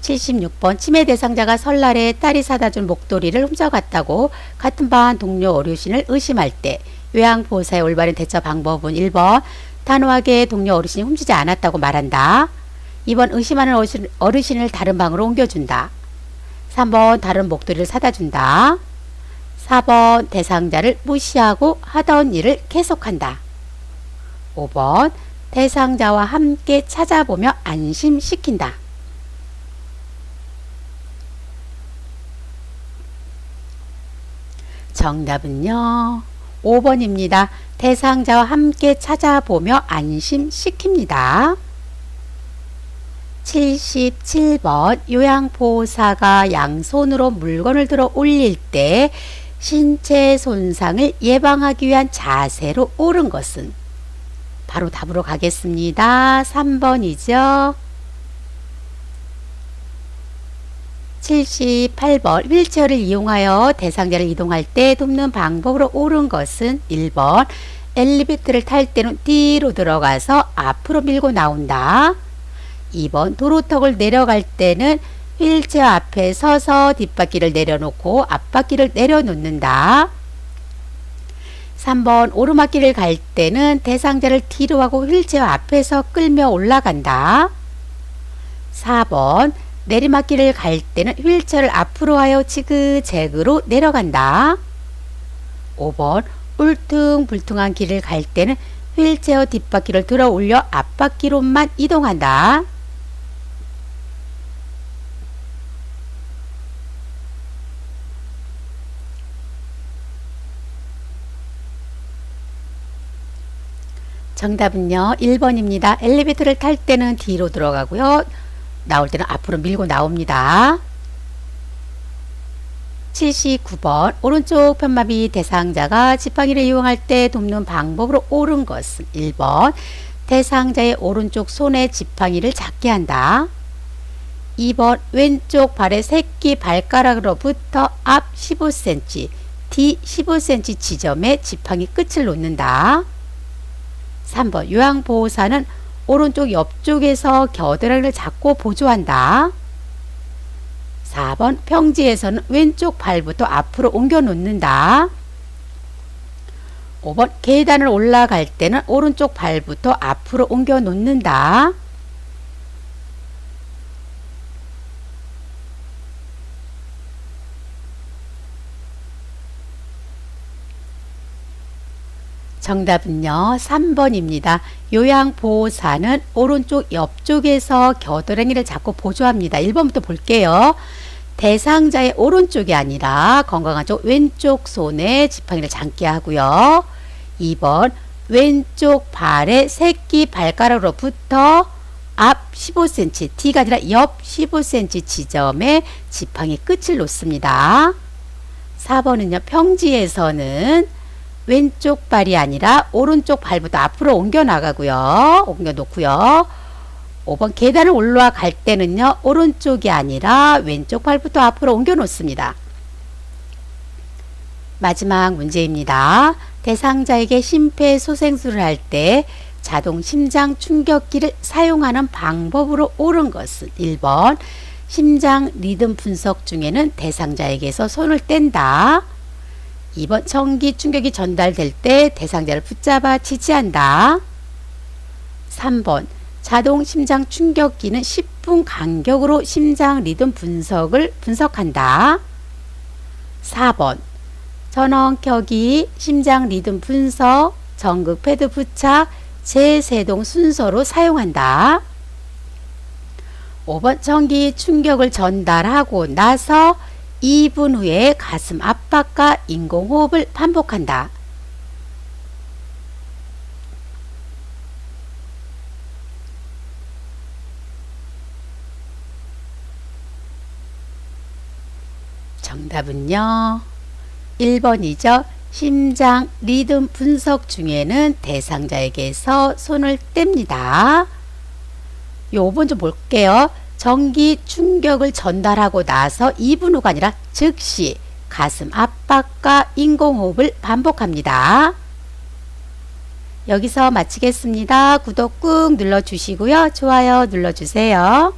76번. 치매 대상자가 설날에 딸이 사다 준 목도리를 훔쳐갔다고 같은 반 동료 어르신을 의심할 때 요양보호사의 올바른 대처 방법은 1번. 단호하게 동료 어르신이 훔치지 않았다고 말한다. 2번. 의심하는 어르신을 다른 방으로 옮겨준다. 3번. 다른 목도리를 사다 준다. 4번. 대상자를 무시하고 하던 일을 계속한다. 5번. 대상자와 함께 찾아보며 안심시킨다. 정답은요. 5번입니다. 대상자와 함께 찾아보며 안심시킵니다. 77번. 요양보호사가 양손으로 물건을 들어 올릴 때 신체 손상을 예방하기 위한 자세로 옳은 것은? 바로 답으로 가겠습니다. 3번이죠. 78번. 휠체어를 이용하여 대상자를 이동할 때 돕는 방법으로 옳은 것은? 1번. 엘리베이터를 탈 때는 뒤로 들어가서 앞으로 밀고 나온다. 2번. 도로턱을 내려갈 때는 휠체어 앞에 서서 뒷바퀴를 내려놓고 앞바퀴를 내려놓는다. 3번. 오르막길을 갈 때는 대상자를 뒤로 하고 휠체어 앞에서 끌며 올라간다. 4번. 내리막길을 갈 때는 휠체어를 앞으로 하여 지그재그로 내려간다. 5번. 울퉁불퉁한 길을 갈 때는 휠체어 뒷바퀴를 들어 올려 앞바퀴로만 이동한다. 정답은요. 1번입니다. 엘리베이터를 탈 때는 뒤로 들어가고요. 나올 때는 앞으로 밀고 나옵니다. 79번. 오른쪽 편마비 대상자가 지팡이를 이용할 때 돕는 방법으로 옳은 것은? 1번. 대상자의 오른쪽 손에 지팡이를 잡게 한다. 2번. 왼쪽 발의 새끼 발가락으로부터 앞 15cm, 뒤 15cm 지점에 지팡이 끝을 놓는다. 3번. 요양보호사는 오른쪽 옆쪽에서 겨드랑이를 잡고 보조한다. 4번. 평지에서는 왼쪽 발부터 앞으로 옮겨 놓는다. 5번. 계단을 올라갈 때는 오른쪽 발부터 앞으로 옮겨 놓는다. 정답은요. 3번입니다. 요양보호사는 오른쪽 옆쪽에서 겨드랑이를 잡고 보조합니다. 1번부터 볼게요. 대상자의 오른쪽이 아니라 건강한 쪽 왼쪽 손에 지팡이를 잡게 하고요. 2번. 왼쪽 발의 새끼 발가락으로부터 앞 15cm, 뒤가 아니라 옆 15cm 지점에 지팡이 끝을 놓습니다. 4번은요. 평지에서는 왼쪽 발이 아니라 오른쪽 발부터 앞으로 옮겨 나가고요. 옮겨 놓고요. 5번 계단을 올라갈 때는요. 오른쪽이 아니라 왼쪽 발부터 앞으로 옮겨 놓습니다. 마지막 문제입니다. 대상자에게 심폐소생술을 할 때 자동 심장 충격기를 사용하는 방법으로 옳은 것은 1번 심장 리듬 분석 중에는 대상자에게서 손을 뗀다. 2번 전기 충격이 전달될 때 대상자를 붙잡아 지지한다. 3번 자동 심장 충격기는 10분 간격으로 심장 리듬 분석을 분석한다. 4번 전원 켜기, 심장 리듬 분석, 전극 패드 부착, 재세동 순서로 사용한다. 5번 전기 충격을 전달하고 나서 2분 후에 가슴 압박과 인공호흡을 반복한다. 정답은요. 1번이죠. 심장 리듬 분석 중에는 대상자에게서 손을 뗍니다. 요 5번 좀 볼게요. 전기 충격을 전달하고 나서 2분 후가 아니라 즉시 가슴 압박과 인공호흡을 반복합니다. 여기서 마치겠습니다. 구독 꾹 눌러주시고요. 좋아요 눌러주세요.